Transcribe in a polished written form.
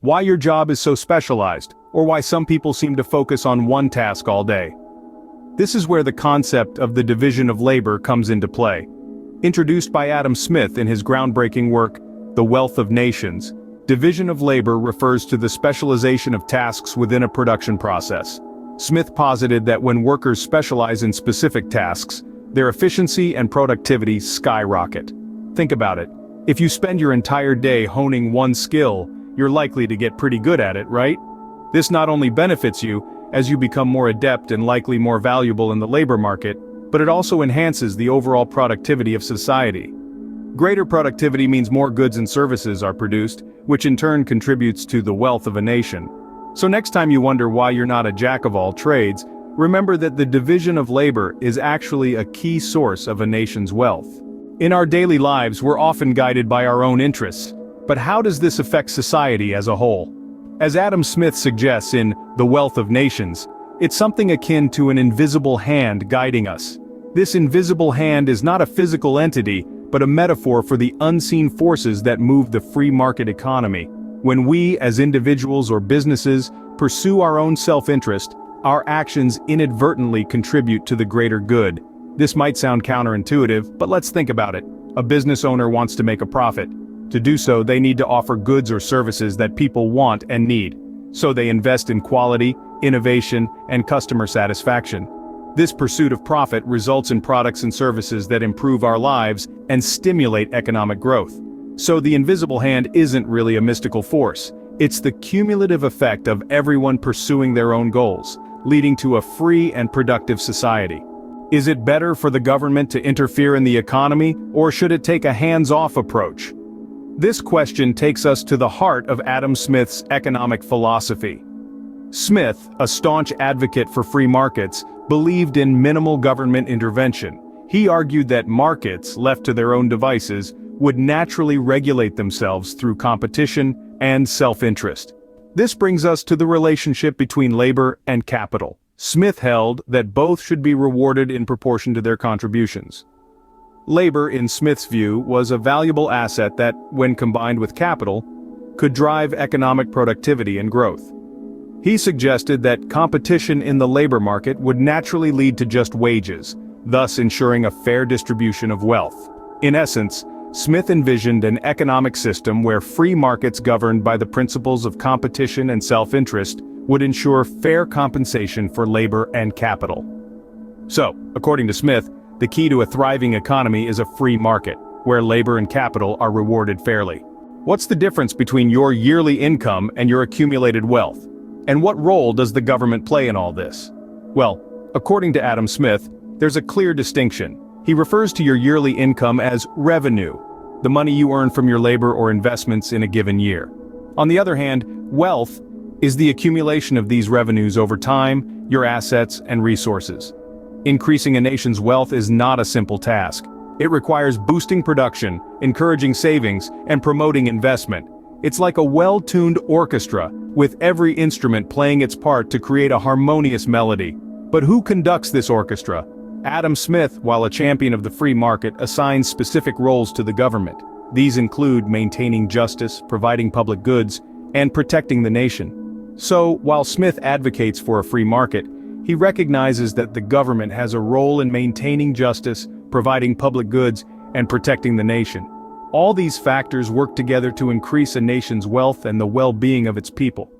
why your job is so specialized, or why some people seem to focus on one task all day. This is where the concept of the division of labor comes into play. Introduced by Adam Smith in his groundbreaking work, The Wealth of Nations, division of labor refers to the specialization of tasks within a production process. Smith posited that when workers specialize in specific tasks, their efficiency and productivity skyrocket. Think about it. If you spend your entire day honing one skill, you're likely to get pretty good at it, right? This not only benefits you, as you become more adept and likely more valuable in the labor market, but it also enhances the overall productivity of society. Greater productivity means more goods and services are produced, which in turn contributes to the wealth of a nation. So next time you wonder why you're not a jack of all trades, remember that the division of labor is actually a key source of a nation's wealth. In our daily lives, we're often guided by our own interests, but how does this affect society as a whole? As Adam Smith suggests in The Wealth of Nations, it's something akin to an invisible hand guiding us. This invisible hand is not a physical entity, but a metaphor for the unseen forces that move the free market economy. When we, as individuals or businesses, pursue our own self-interest, our actions inadvertently contribute to the greater good. This might sound counterintuitive, but let's think about it. A business owner wants to make a profit. To do so, they need to offer goods or services that people want and need. So they invest in quality, innovation, and customer satisfaction. This pursuit of profit results in products and services that improve our lives and stimulate economic growth. So the invisible hand isn't really a mystical force. It's the cumulative effect of everyone pursuing their own goals, leading to a free and productive society. Is it better for the government to interfere in the economy, or should it take a hands-off approach? This question takes us to the heart of Adam Smith's economic philosophy. Smith, a staunch advocate for free markets, believed in minimal government intervention. He argued that markets, left to their own devices, would naturally regulate themselves through competition and self-interest. This brings us to the relationship between labor and capital. Smith held that both should be rewarded in proportion to their contributions. Labor, in Smith's view, was a valuable asset that, when combined with capital, could drive economic productivity and growth. He suggested that competition in the labor market would naturally lead to just wages, thus ensuring a fair distribution of wealth. In essence, Smith envisioned an economic system where free markets governed by the principles of competition and self-interest would ensure fair compensation for labor and capital. So, according to Smith, the key to a thriving economy is a free market, where labor and capital are rewarded fairly. What's the difference between your yearly income and your accumulated wealth? And what role does the government play in all this? Well, according to Adam Smith, there's a clear distinction. He refers to your yearly income as revenue, the money you earn from your labor or investments in a given year. On the other hand, wealth is the accumulation of these revenues over time, your assets, and resources. Increasing a nation's wealth is not a simple task. It requires boosting production, encouraging savings, and promoting investment. It's like a well-tuned orchestra, with every instrument playing its part to create a harmonious melody. But who conducts this orchestra? Adam Smith, while a champion of the free market, assigns specific roles to the government. These include maintaining justice, providing public goods, and protecting the nation. So, while Smith advocates for a free market, he recognizes that the government has a role in maintaining justice, providing public goods, and protecting the nation. All these factors work together to increase a nation's wealth and the well-being of its people.